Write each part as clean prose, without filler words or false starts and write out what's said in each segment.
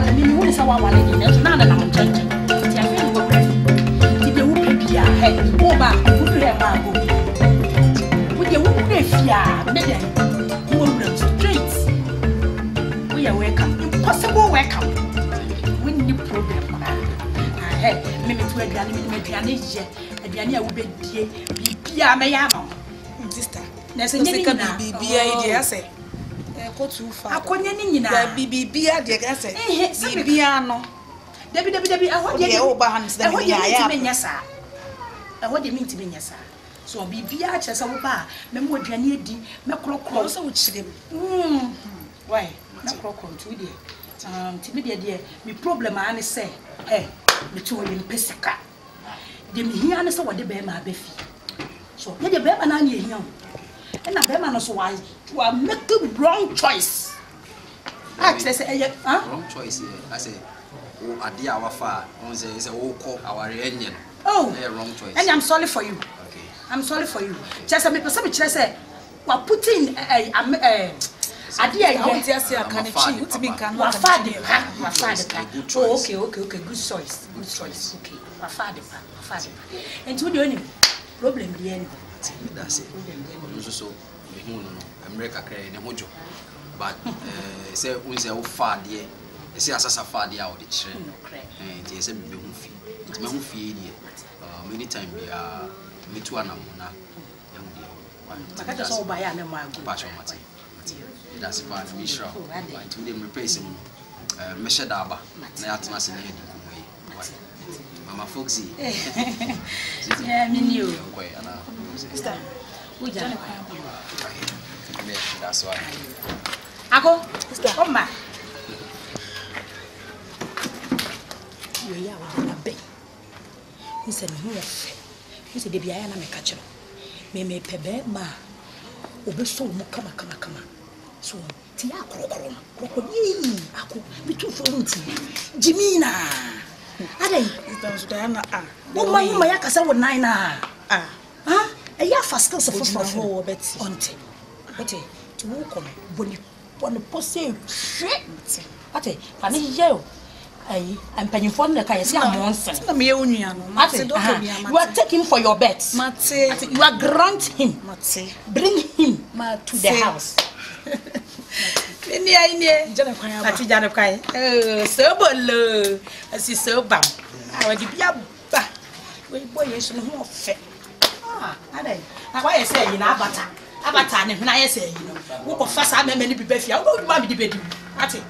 one me who is our one in the nana I'm changing. The affair will be the whoopee be a head over who be a mago. With the whoopee fear, maybe you will run straight. We are welcome, impossible welcome. We need problem. Hey, Mimi to a granny, a granny will be dear, may I know. Sister, there's a BBA, say. Go too far. I couldn't BBA, dear, say. Bibiano. Debbie, I want the old bands that I am, yes, sir. And what do you mean to me, yes, sir? So BBA, Chess over bar, Memo Granny, Macro Cross, which them. Why, Macro Cross, dear. Timid dear, me problem, I say, hey, me two in Pesica. The me here, what the bear my beefy. So, let the bear and I near him. And a bear man is wise to make the wrong choice. I say, wrong choice. I say, oh, a dear our far, on the is a walk our reunion. Oh, wrong choice. And I'm sorry for you. Okay. I'm sorry for you. Just a bit, some say, well, put in a dear, I want to see a can achieve to be can. My father, oh, okay, good choice, okay. My father, and to the enemy. Problem the enemy. That's it. So, America in a mojo. But say, when they are far, dear, they say, as a far dear, the train, and they say, it's my own fee. Many times we are me to an amona. I just all by an amount of that's why I'm sure. But to them replace him, Mesha Daba, Nayatas in the way. Mama Foxy. Yeah, me knew. That's why. I go, come back. You are a big. He said, he said, the Biana make catch me pebe ma. Obeso mo kama. So, tia crocodile, aku, be too fluency. Jimina. Ade, my yakasa would nine. A year fast still sufficient for Betsy. Betty, to walk on when you want to posse shit. Ate, and yell. I'm paying for the Kayasa monster. You are taking for your bets. You are grant him. Bring him to the house. So low as is so bad. I would be a bat. We boy is no fit. Why I say in Avatar, and when I say, you know, who of us are many people here. I don't want to debate you. At it.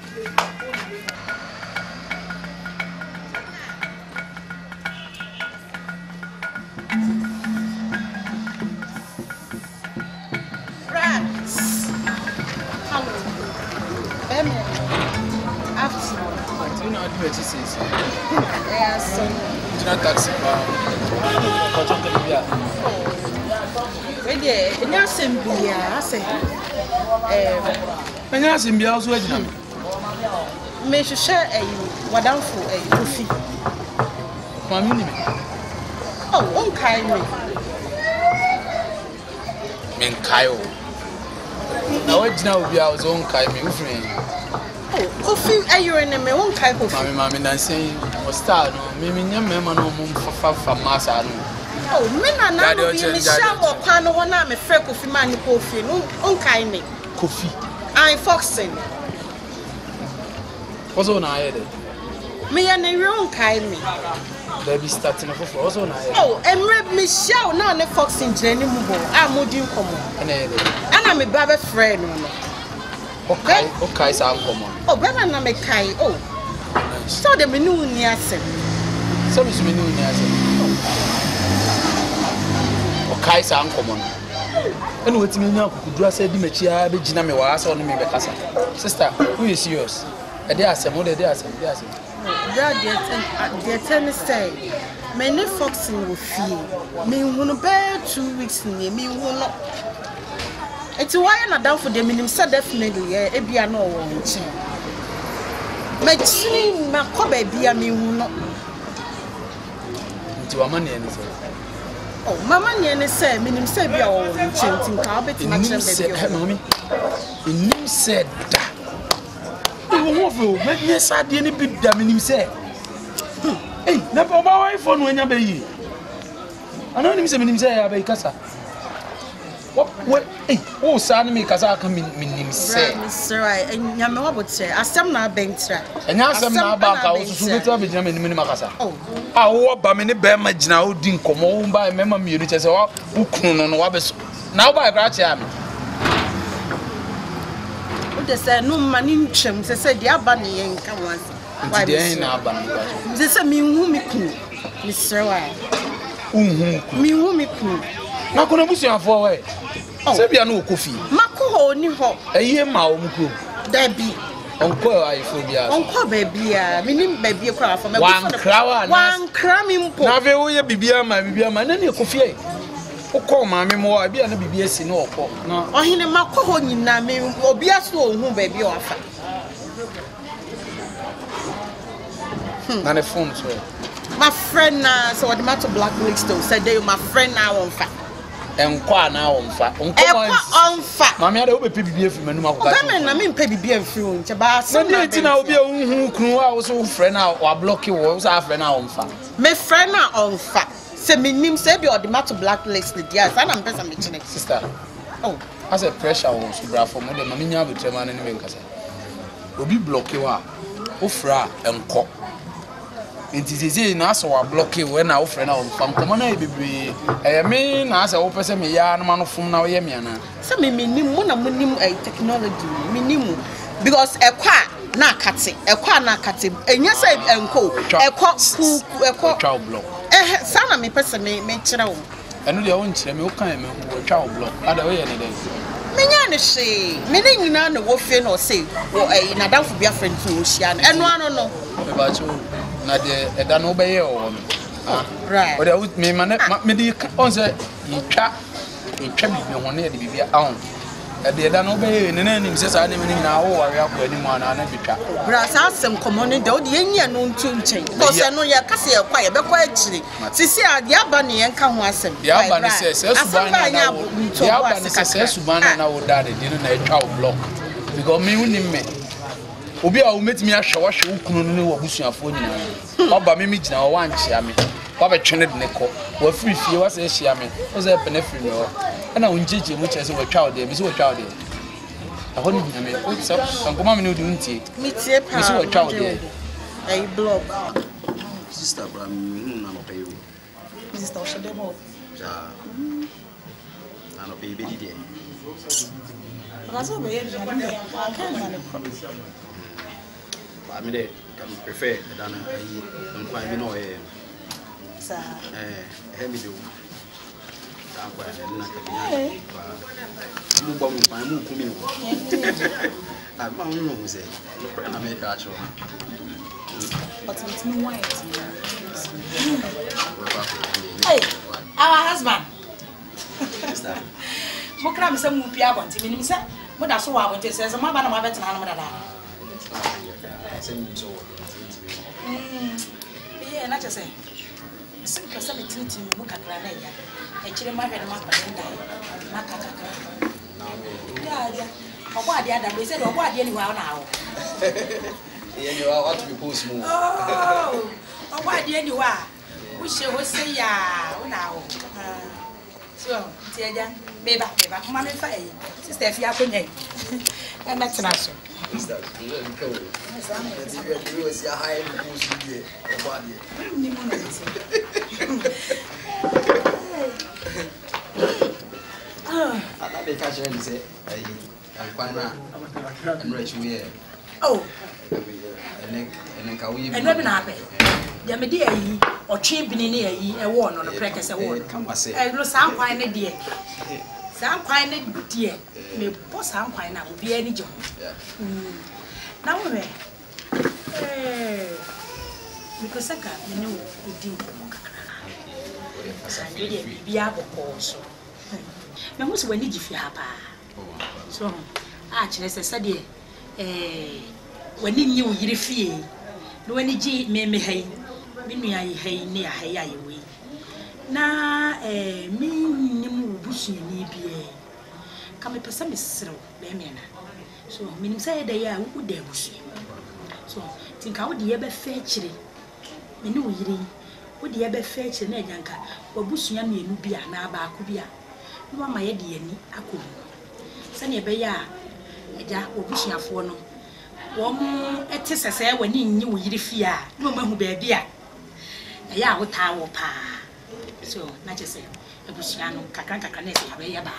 Taxi. Me should share a wadam for a coffee. Oh, okay, me. Kyle. Now, it's now be our own Kyle, friend. Coffee, are you in a me one kind of mammy, and saying, or start, maybe young men for Massa. Oh, men are not going to shower or pan one arm a fair coffee man coffee, no, unkind coffee. I'm foxing. What's on I added? Me and a wrong kind me. They be starting off also. Oh, and read me show now the foxing Jenny Mubo. I'm would you come on? And I'm a baby friend. Okay, so I'm common. Oh, Baba Namekai. Oh, so the menu near them. So is menu near them. Okay, so I'm common. And what's me now? Could you say Dimachia, Begina, me was on me, Becassa? Sister, who is yours? A day, some other day, some days. The tennis say, many foxing will feel. Me won't bear 2 weeks near me, will not. It's why I'm not down for the minimum, so definitely, a piano one. My chin, my cobby, be a me will not. To a money anything. Oh, Mamma, and say, minimum, say, be all chanting carpet, much as said, Mammy. In said that. wo fo me yes ade ni bi da menim say eh na ba wa ifo no anya bayi ana ni me say menim say ya bayi kasa what eh o sa ni me kasa aka menim say Mr. Right nya me wa botre asem na bentra enya asem na ba ka wo susu betu abegina menim ni makasa ah wo ba me ni be ma gina wo di nkomo wo ba me ma mienu che say wo kunu no wa be na wo ba kra che am they say no money ntwem say dia aba ne yen ka wansi why dey na aba no they say me hu me ku Mr. Why me hu me ku na kono busuafo we se bia no okofi makoho ni ho eye ma o mkro da bi onko ayefo bia onko ba bia me nim ba bia kwa afọ me wan kra mi mpo na ve wo ye bibia ma na ne ekofi ai ukọ maame mo bia na bibia si na okọ na ohine makoho nyina me obi aso ohun ba bia wafa na ne phone so my friend na so the matter blacklist said they my friend na wonfa enko na wonfa onfa maame ada wo be bibia afi manum akoka ba na me mpa bibia afi o nche ba so na ti na obi ehun kunu a wo so friend na wa block wo so friend na wonfa me friend na onfa se minim se bi automatic blacklist dia sa na mpesa me chine sister as a pressure wo so bra for mo de mami nya betrema na ni me nkasa obi block wa wo fra enko enti na so wa block we na wo fra na wo fam komo na ebebre me na asa wo pese me ya na ma no fom na wo ye me ana se me minim mo na monim technology minim because ekwa na akate enya se enko ekọ twa block sana me pese me kire wo enu de won kire me wo kan me wo twa block ada wo ye ne den menya ne hye me ne nyina na wo fe no say wo na danfo bia friend to wo hia enu ano no me ba cho na de eda no be ye wo right o de me ma me di on say yitwa bi me ho ne de bibia ahun ede eda no be ye ne na nim se sa ne me nyina wo ware akọ ani mu ana na bitwa bra sa asem common de o de yenya no ntu nchen because no ye kase ye kwa ye be kwa akiri sisi a de aba ne ye nka ho asem de aba ne se suban na wo de aba ne se suban na wo da de na etwa block because me unim me obi a wo metimi ahwe wo hwe ukunu no ne wo busuafo nyina oba me gina wo anchia me wa be twene de ne ko wa free fie wa se hia me wo se pene free me wo na unjeje mu chese wo twa wo de mi se wo twa wo de aho ni nyame o so ankoma me no di untie mi tie pa mi se wo twa wo de ai blog sister bra mi na no pay wo sister o so de mo ja ano pay be di de razo be ye ja ne kan na ne ko ba mi de can prefer than ai don kwa mi no e sa he mi do ta kwa na ka bi ba mu gbo mu pa mu ku mi wo ah ma mu no se no kwa na me ka cho but it's no white hey our husband sister mo kra me se mu pia bonti me nim se mo da so wa bonti se ma ba na ma betena na mo da da yeah na che se se ko se me tinti mu kakra na ya e kire ma hwe ma pa nda ma kakaka ya ogbo ade ada be se do ogbo ade ni wa na awo yeah you want to be post more ogbo ade ni wa wo she ho se ya wo na awo so ti eja beba kuma me fa yi sister fi akonya yi e metena so sister you go you was ya high post here about here ni mo na ti ana be ka chere ni se ai kwa na enrich we oh enen ka we eno bi na abe ya me de ayi otwe bini ne ayi e wo no no prekese wo no e lo san kwan ne de san kwan ne de me bo san kwan na obi ani je ho na wo me because saka me ne wo odi mo kakra asa de bia boko so me ho so wani gifi ha pa so a kire se de wani nyi wo yire fie no wani ji me hai minua yi hai ne ya hai ayi we na mi nim busu ni bie ka me pesa me srew be me na so minim say da ya wo da busu so tinka wo de ye be fa chire me ne wo yire wo de ye be fa chire na agyanka wabusua mienu bia na abaako bia no ama ye de ani akomu sane be ya agya wabusuafo no wo mu ete sese wani nyi wo yire fia no mahu ba bia ya wo ta wo pa so na chese abusua no kakra na se ya ba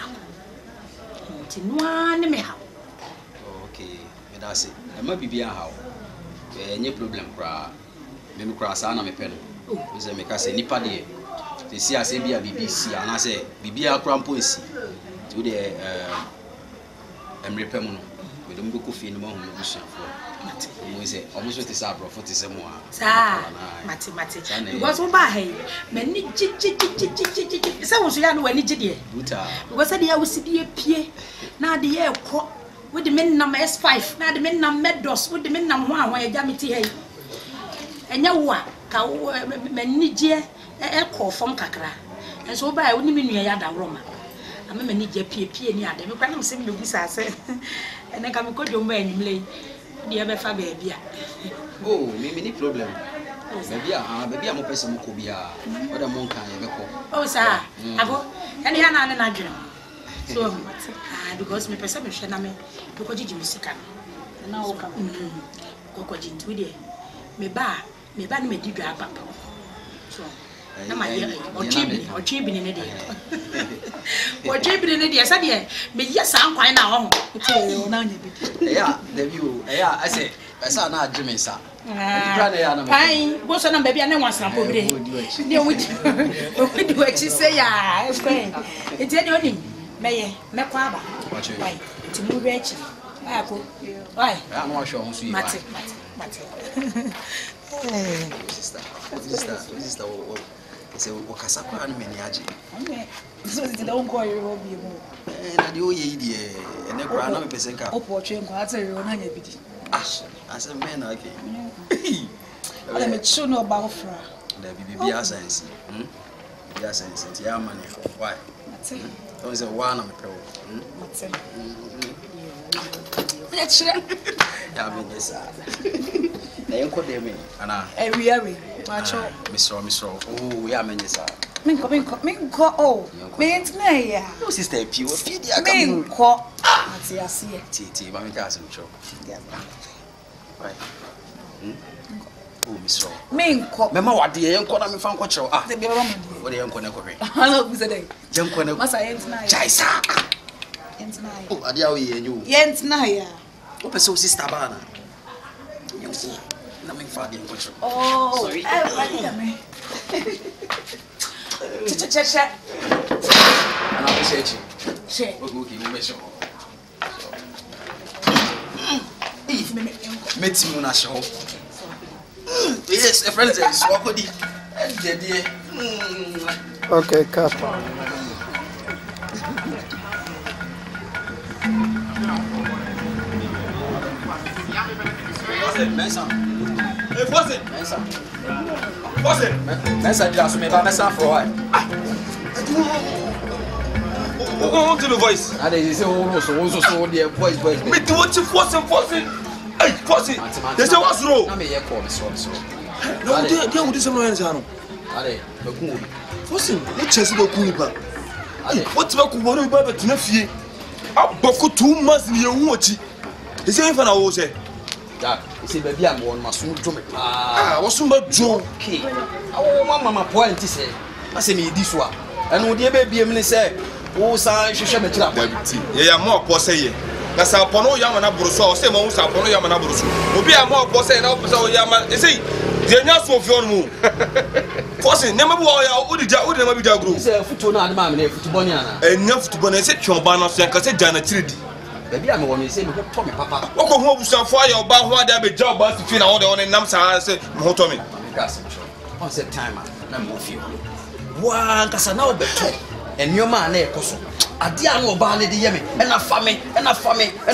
nti noa ne me ha okay me da se e ma bibia ha nye problem kra me kra sa na me pe no ze me ka se nipa de te si ase bia BBC ana se bibia kra mpo esi ti de emre pe mu no me do mbuko fi no ma hu abusua fo mo se almost te sa bro for te se mo a sa mate because wo ba he me ni ji se wo so ya no wani ji de buta because de ya wo si de pie na de ye ko wo de men nam S5 na de men nam Medos wo de men nam ho ahon ya jamiti he enya wo a ka wo me ni je e ko fom kakra enso wo ba he wo ni me nua ya da roma ama me ni je pie ni ade me kwa na se me busa se ene ka me ko jo mo anyimle dia be fa baby a oh me ni problem baby a mo pese mo ko bia oda mo nkan ye be ko oh sa ago ene ya na na dwene so because me pese me hwe na me ko jiji musika na wo ka ko jintu de me ba ne me di dwa papa so na ma ye ochibi ne de ochibi ne de sa de me yesa nkwan na ho o na nya bi debut I say esa na adweme sa dibra na ya na me pai bo so na baby na wansan po bire de wudi wachi say ya ekwen eti de onim meye mekwa aba wai ti mu be echi ako wai ya no ahwe ho so yi mate sister se o kasa kwa no meni age so ti da onko yero bi mu na de oye yi de ene kwa na me pese nka opo twe nko atere o na nya bidi ase men okay ala me chu no ba ofra da bibi asensi bia sensi ti ya mane why mate don't say one na me pe mate ya chira ya be nyesa na yenko de me ana ewiawe macho misro oh ya menyesa minko oh mentina ya no sister pi o fi dia ka minko ati asiye ti ba me ka asem cho why oh misro minko me ma wade yenko na me fa nko chero te be ba mo di wo de yenko na ko hwe ala bu se dai yenko na masa yentina ya chaisa yentina ya oh ade awo yenyu yentina ya o pese o sister bana yenko na me fa de yenko chero oh sorry me che ana ko se chi che o go ki mo me so me meti mu na show yes a friend is wakodi de okay cut Mensa. Hey, what's it? Mensa. What's it? Mensa just me ba Mensa for why? Who to the voice? And they say so their voice. Me do what you forcing. Hey, forcing. They say what's wrong? Na me here call me so. No, they would say no answer no. Ale, be ku. Forcing. What chance be ku ni pa? What be ku wonu ba be tena fie. Aboko 2 months ni ehu ochi. They say fa na wo say. Yeah, you see baby am won maso do me. What's my joke? Okay. Awo mama point say. I say me di so a. Eno de be biem ni say. Wo san hwehwe me kira kwa. Ye ya mo ko say ye. Na sa pono ya ma na buruso o say mo sa pono ya ma na buruso. Obi a mo ko say na o pesa o ya ma. Say de nya so fi on mu. Forcing nem bo ya o di na ma bi da group. Say futu na ade ma me na futu boni ana. Enya futu boni say twon ba na so yan ka say jana chiridi. Baby am won say me to me papa. Woko ho busanfo aye oba ho ade be job ba fi na wo de on nam sa say mo to me. Me ka say on say time na mo fi. Wa nkasa na obeto. Enyoma na ekoso. Ade a na oba na de ye me. Na fa me, na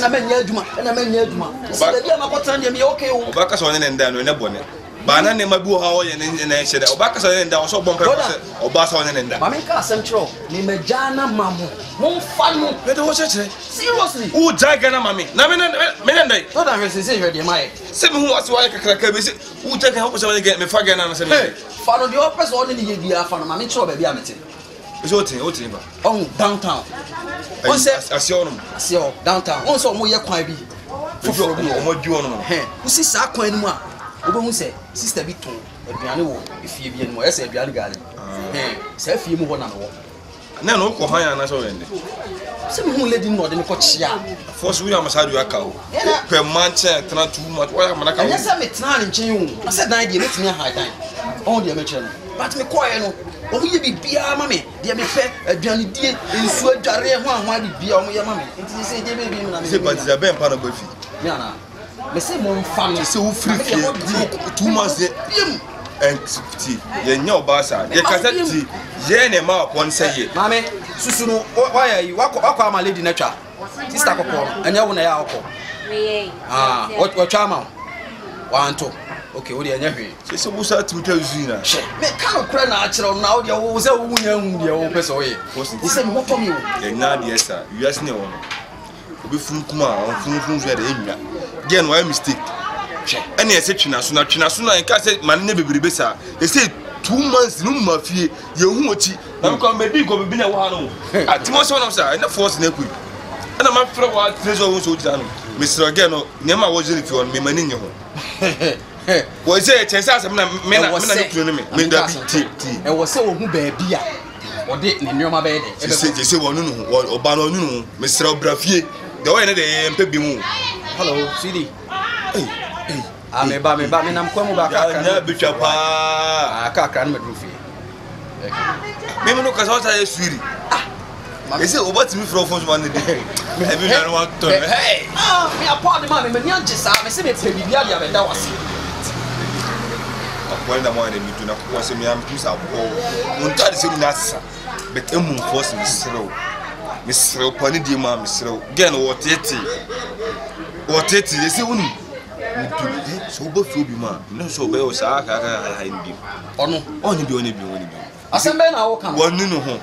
menya aduma, na menya aduma. Say baby am akotan de me okay o. Oba ka so ne nda no ne bone. Bana ne mabu ha oye ne shede. Obaka so ne nda so bompa se oba so ne nda. Mama ka central ni mejana mamu. Mo fa no. Me de wo chechire. Seriously. Wo jaga na mami. Na me ndai. No da we say here dey mai. Se me hu ase wa kakra be se wo jaga ho so me fa ga na se me. Fa no the oppress on ni ye bia fa no mama chiro ba bia mete. So otin ba. On downtown. On say asio downtown. On so mo ye kwan bi. Foforo bi o mo dwi ono mo. Usi sa kwan ni mu a. Obo say sister bi ton aduane wo efie bi enmo ese aduane gale se afie mu ho na no na no ko han na so wende se mu lady no de ne ko chia force we am sadu aka o per manche tena too much why am na ka anya se me tena ne nchen hu se dan de letimi high time on de me chere no but me ko ye no o mu ye bi bia ma me de me fe aduane die ensu adware ho ahwa de bia o mu ye ma me enti se de be bi na me se but the ben pa na go fi me ana me say mon fam se wo free fie 2 months de and ti ye nya obasa ye kasa ti ye ne ma pon say ye mame susu no why you wakọ ama lady na twa sister kokko anya wo na ya okọ me what chama wanto okay wo de anya hwe se busa ti mta zina me ka okra na akire na wo de wo se wo nya hu de wo pese wo ye he say mo to me wo ye na de esa you as ne wo obi fun kuma on fun so de enwa again why mistake any ese twina so na nka say man ne bebrebe sa e say 2 months no mafie ye hu ochi na me ko be bi go be na wa no atimo so na sa na force na ku na ma fra wa treasure wo so jira no Mr. again no nyama wo jiri fi on me mani nye ho wo say chance asem na me na ku no me da bi ti e wo say wo hu ba bia wo de ne nyoma ba de e say wo nu no oba no nu no Mr. Obrafie the way na de mpe bi mu hello CD me ba me nam kwamu ba ka na bitwa pa aka na medrufi me no ka so ta esuri ese obati mi fro fon man de e bi na want to hey me apart man me nyan chisa me se me pe bibia dia be da wase akwai da mo ne mi tuna ko se mi am tu sa ko mun ta de se ni nasa bet emu force mi srew pani di ma mi srew gen wotete ese unu so bo fi obi ma no so be o sa aka ha ndi ono oni bi asembe na wo kan wonu no ho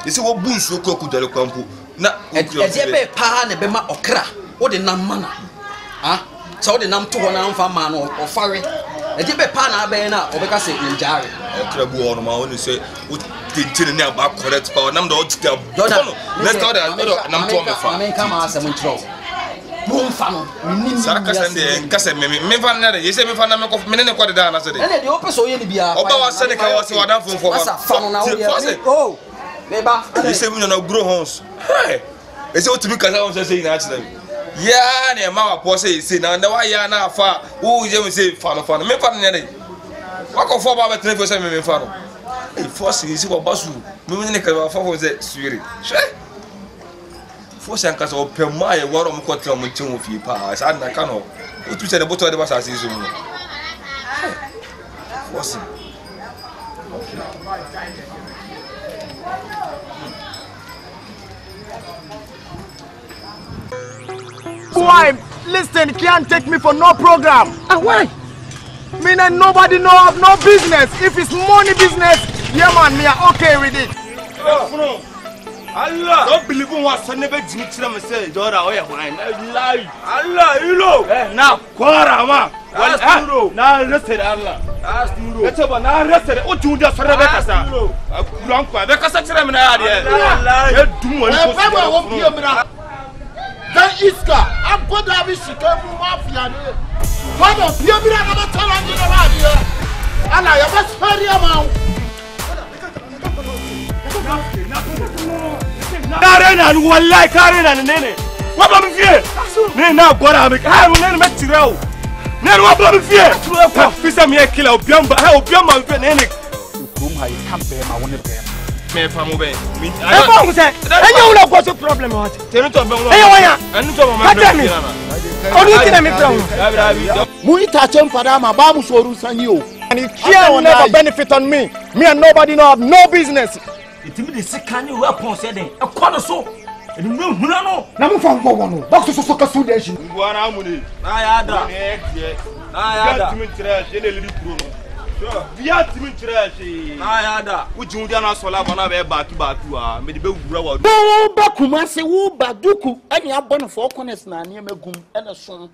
ese wo bu nsuo ko dare kwampo na eje be pa na be ma okra wo de nam mana ha so wo de nam to ho na amfa ma no ofare eje be pa na be na obeka se njare okra bu ono ma wonu se wo tintin ne aba correct pa nam do tika no let's go there nam to me fa amen kama asem ntro Mumfa no minni saka sende nkase me fa na de yese me fa na me ko me ne ko de da na se de ene de opeso ye ni bia oba wa se ne ka wa se wa dan fofo asa fa no na wo ye oh meba yese me na grow horns hey yese otumi kasa won se ina achire ya ne ma wa po se yese na nda wa ya na afa wo je me se fa no me fa ne de wa ko fo ba ba tene fo se me fa no e fo se yese ko basu me ne ka wa fo se suire she force an kasa opema ye waro mo kotra mo nchen wo fi pa sa na ka no o tu se de boto de ba sa se so mu force why listen can't take me for no program and why me and nobody know have no business if it's money business yeah man me are okay with it Allah don't believe in what son never did to me say Dora oh yeah lie Allah you know now kwara ma na rested Allah that's true it's about na rested o tun da sore be kasa kuran kwa be kasa tire me na ya de ya dum woni ko se wo pie mira dan iska agoda bi shike mu mafia ne wada pie mira na tara ni na ba dia ala ya ba sari ama Karena wallahi karena nene waba mfie ne na gora me ha ne me tirao ne waba mfie ka fisa me kila obiamba ha obiamba mfie nene ukrum ha ikambe ma woni be me fa mo be mi e ba mo se enye wona go so problem what tenu to be mo enye wanya anu to ma me onu ti na me from mu ita chem fada ma ba mu soru sanyi o and it can never benefit on me and nobody know have no business. Itimi de sikani weapon said e kono so e no huna no na mo fa ngwo no box so ka su de shi ngwa na amuni na ya da Via Timin Trash, and a little crew. Via Timin Trash. Ayada, which you don't also have another back to maybe grow. Bakuma say, woo, Baduku, and you have one of 4 corners now near Megum and a son.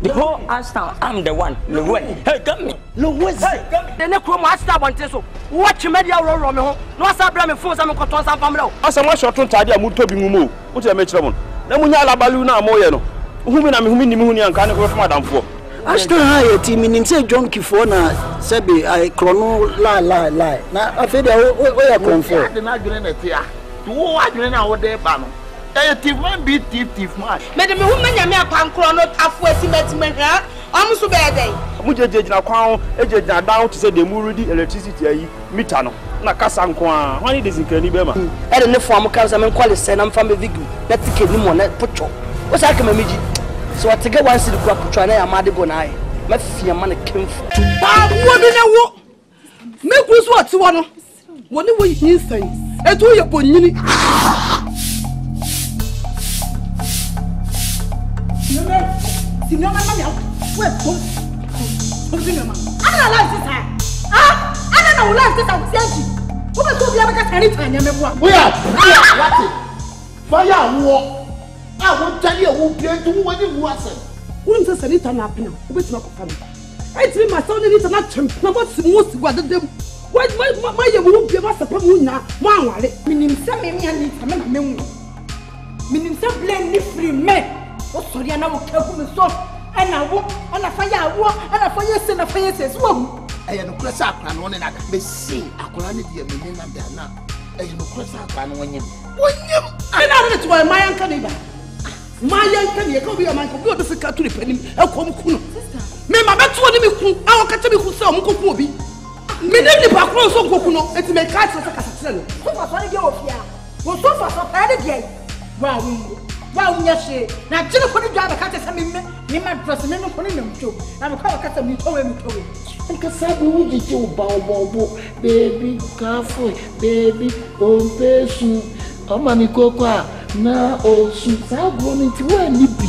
The whole Ashtown, I'm the one. Hey, come me. Louis, the Necro Master wanted so. Watch media roll on me. No, Sabra, phone, some control some family. As a much short to tidy a mutobi mumu. What's a match? Namunya Baluna Moyano. Whom I'm Muni and Canada of Madame for. Ashtown high team in say John Kifona, Sebi, I chrono lie. Now I feel where I come for. The Nagrin at here. To what I out there, Bano. Thief man be thief man. Madam, woman, you may have chrono halfway cement. I'm so bad day. Muja na kwao eje down to say the muridi electricity ayi mitano na kasa nkwa wani desinkani bema e de ne form ka so me kwale se na mfa me vigu na ticket ni mo na pocho o sa ka mamiji so atege wan sidi kwa pocho na ya made go na ai ma fia ma na kemfu ba wo bi na wo me ku so ati wo no woni wo yin sai etu ye bonyini Signor Mamma, where go? I'm not like this. I don't know like this. I'm saying, who is going to be a anytime? We are what? Fire war. I won't tell you who played to what you was. Wouldn't say anything happen. Who is not coming? I tell my son, it's not champ. Now what's the most what them? Why my won't give us a problem now? One, meaning some me and it's a man. Meaning some blame free men. What sorry, I know careful so. And I walk on a fire walk and a fire send a fire says, Whoa, I am a press up and one and I may see a quality of the men and they're not. I am a press up and when you I know that's why my uncle my uncle, you go be a man who go to the country penny. I'll come cool. Mamma, that's what you our country who saw Mukobi. Many background so cocono, it's my cats of a castle. What was I go here? Was so far so bad again. Wow, yes, now Jill put it down the cat as me, my person, and put him too. I'm a call cat and told him to it. And Casabu, did you bow, baby, careful, baby, oh, person, oh, Mammy Coca, now, oh, she's out going to where you be.